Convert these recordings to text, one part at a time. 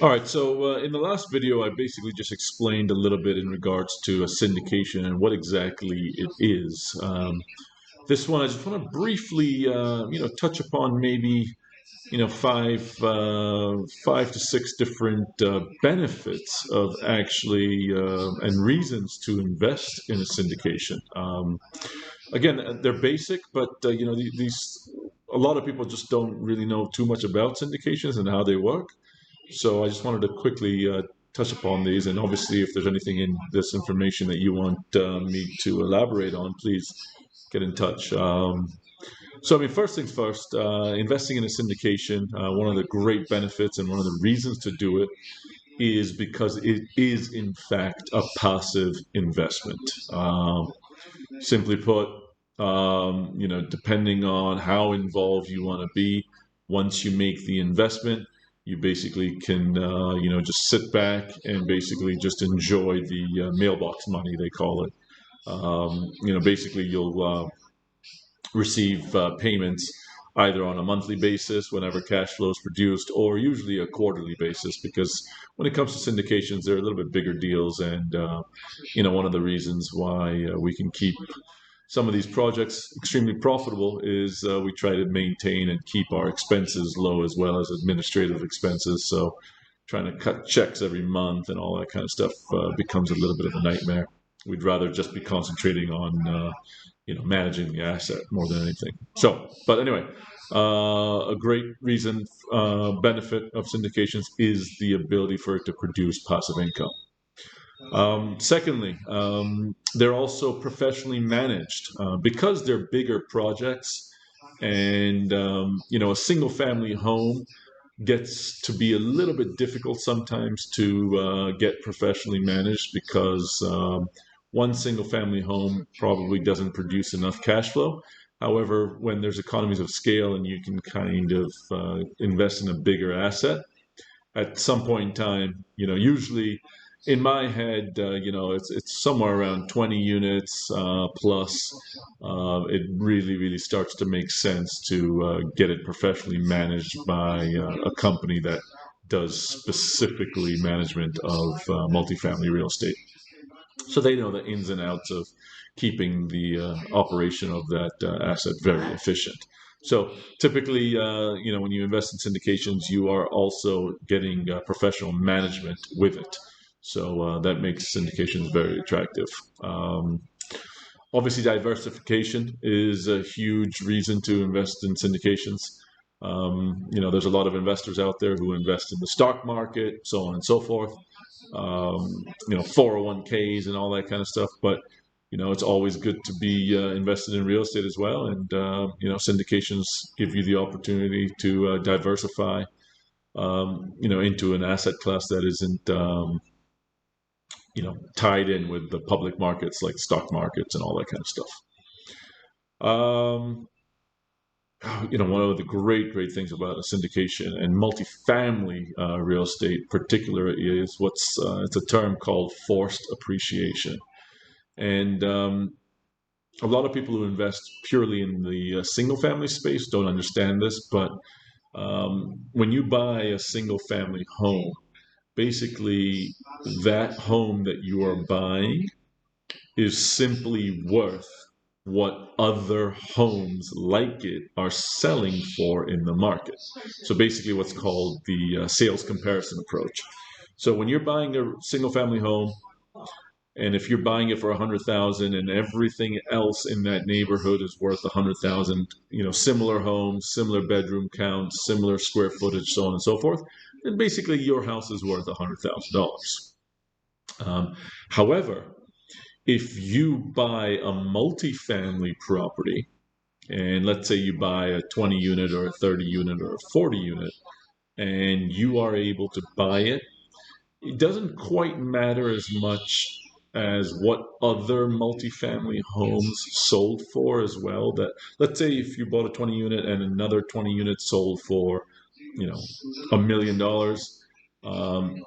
All right, so in the last video, I basically just explained a little bit in regards to a syndication and what exactly it is. This one, I just want to briefly, touch upon maybe, five to six different benefits of actually and reasons to invest in a syndication. Again, they're basic, but these a lot of people just don't really know too much about syndications and how they work. So I just wanted to quickly touch upon these, and obviously, if there's anything in this information that you want me to elaborate on, please get in touch. So, I mean, first things first, investing in a syndication, one of the great benefits and one of the reasons to do it is because it is, in fact, a passive investment. Simply put, depending on how involved you want to be, once you make the investment, you basically can, just sit back and basically just enjoy the mailbox money, they call it. Basically, you'll receive payments either on a monthly basis whenever cash flow is produced, or usually a quarterly basis, because when it comes to syndications, they're a little bit bigger deals. And one of the reasons why we can keep some of these projects extremely profitable is we try to maintain and keep our expenses low, as well as administrative expenses. So trying to cut checks every month and all that kind of stuff becomes a little bit of a nightmare. We'd rather just be concentrating on managing the asset more than anything. So, but anyway, a great reason, benefit of syndications is the ability for it to produce passive income. Secondly, they're also professionally managed because they're bigger projects, and a single family home gets to be a little bit difficult sometimes to get professionally managed, because one single family home probably doesn't produce enough cash flow. However, when there's economies of scale and you can kind of invest in a bigger asset, at some point in time, usually in my head, it's somewhere around 20 units plus. It really starts to make sense to get it professionally managed by a company that does specifically management of multifamily real estate. So they know the ins and outs of keeping the operation of that asset very efficient. So typically, when you invest in syndications, you are also getting professional management with it. So that makes syndications very attractive. Obviously, diversification is a huge reason to invest in syndications. There's a lot of investors out there who invest in the stock market, so on and so forth. 401ks and all that kind of stuff. But it's always good to be invested in real estate as well. And syndications give you the opportunity to diversify, into an asset class that isn't tied in with the public markets like stock markets and all that kind of stuff. One of the great things about a syndication and multifamily real estate, particularly, is it's a term called forced appreciation. And a lot of people who invest purely in the single family space don't understand this, but when you buy a single family home, basically that home that you are buying is simply worth what other homes like it are selling for in the market. So basically what's called the sales comparison approach. So when you're buying a single family home, and if you're buying it for 100,000 and everything else in that neighborhood is worth 100,000, similar homes, similar bedroom counts, similar square footage, so on and so forth, then basically your house is worth $100,000. However, if you buy a multifamily property, and let's say you buy a 20 unit or a 30 unit or a 40 unit, and you are able to buy it, it doesn't quite matter as much as what other multifamily homes sold for as well. That, let's say if you bought a 20 unit and another 20 units sold for, $1 million,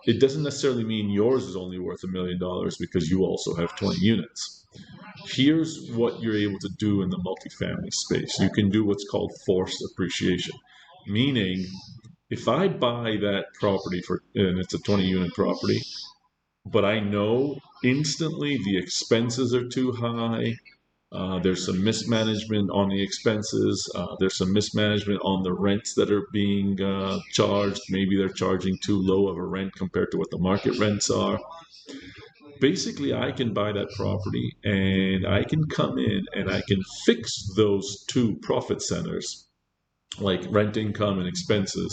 it doesn't necessarily mean yours is only worth $1 million because you also have 20 units. Here's what you're able to do in the multifamily space. You can do what's called forced appreciation, meaning if I buy that property and it's a 20-unit property, but I know instantly the expenses are too high. There's some mismanagement on the expenses. There's some mismanagement on the rents that are being charged. Maybe they're charging too low of a rent compared to what the market rents are. Basically, I can buy that property and I can come in and I can fix those two profit centers, like rent income and expenses.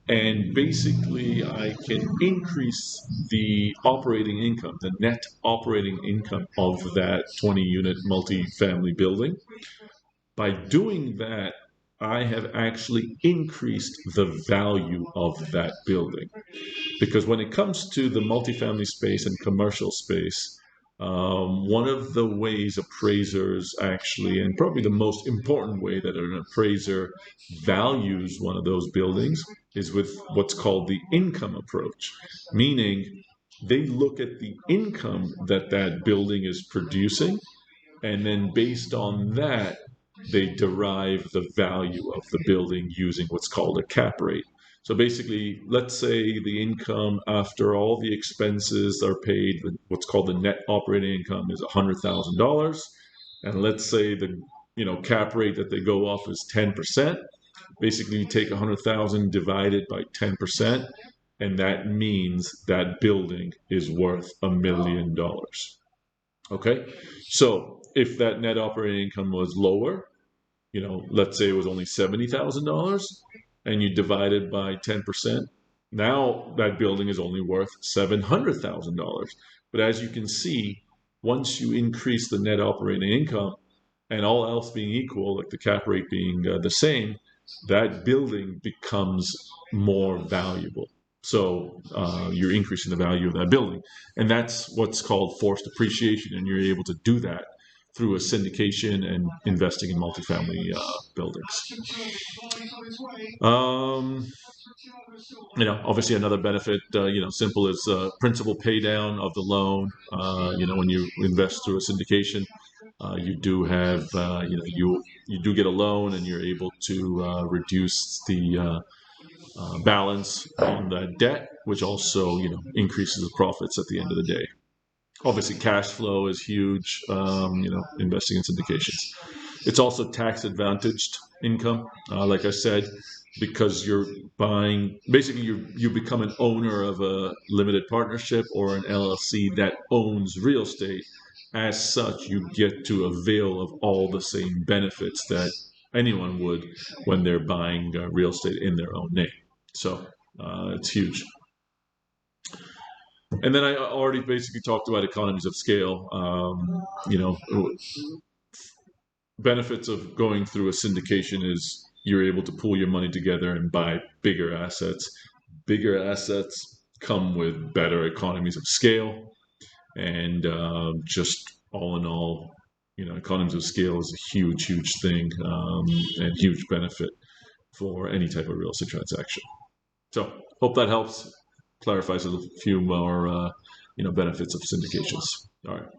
And basically, I can increase the operating income, the net operating income of that 20-unit multi-family building. By doing that, I have actually increased the value of that building. Because when it comes to the multifamily space and commercial space, one of the ways appraisers actually, and probably the most important way that an appraiser values one of those buildings, is with what's called the income approach, meaning they look at the income that that building is producing, and then based on that, they derive the value of the building using what's called a cap rate. So basically, let's say the income after all the expenses are paid, what's called the net operating income, is $100,000, and let's say the cap rate that they go off is 10%. Basically, you take 100,000 divided by 10%, and that means that building is worth $1 million. Okay, so if that net operating income was lower, let's say it was only $70,000, and you divide it by 10%, now that building is only worth $700,000. But as you can see, once you increase the net operating income, and all else being equal, like the cap rate being the same, that building becomes more valuable. So you're increasing the value of that building. And that's what's called forced appreciation. And you're able to do that through a syndication and investing in multifamily buildings. Obviously another benefit, simple as principal pay down of the loan. When you invest through a syndication, you do have, you do get a loan, and you're able to reduce the balance on that debt, which also, increases the profits at the end of the day. Obviously, cash flow is huge, investing in syndications. It's also tax advantaged income, like I said, because you're buying, basically you become an owner of a limited partnership or an LLC that owns real estate. As such, you get to avail of all the same benefits that anyone would when they're buying real estate in their own name. So it's huge. And then I already basically talked about economies of scale. Benefits of going through a syndication is you're able to pool your money together and buy bigger assets. Bigger assets come with better economies of scale, and just all in all, economies of scale is a huge, huge thing, and huge benefit for any type of real estate transaction. So hope that helps, clarifies a few more benefits of syndications. All right.